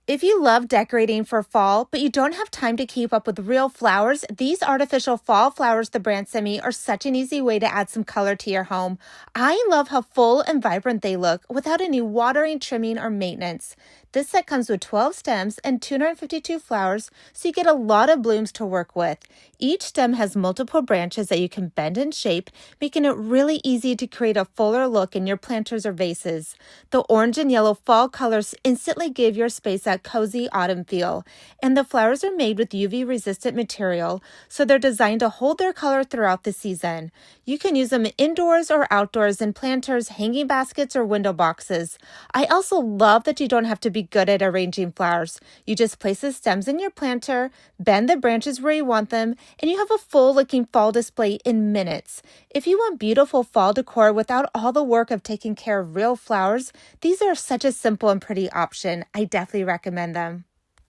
If you love decorating for fall, but you don't have time to keep up with real flowers, these artificial fall flowers the brand sent me are such an easy way to add some color to your home. I love how full and vibrant they look without any watering, trimming, or maintenance. This set comes with 12 stems and 252 flowers, so you get a lot of blooms to work with. Each stem has multiple branches that you can bend and shape, making it really easy to create a fuller look in your planters or vases. The orange and yellow fall colors instantly give your space that cozy autumn feel, and the flowers are made with UV-resistant material, so they're designed to hold their color throughout the season. You can use them indoors or outdoors in planters, hanging baskets, or window boxes. I also love that you don't have to be good at arranging flowers. You just place the stems in your planter, bend the branches where you want them, and you have a full-looking fall display in minutes. If you want beautiful fall decor without all the work of taking care of real flowers, these are such a simple and pretty option. I definitely recommend them.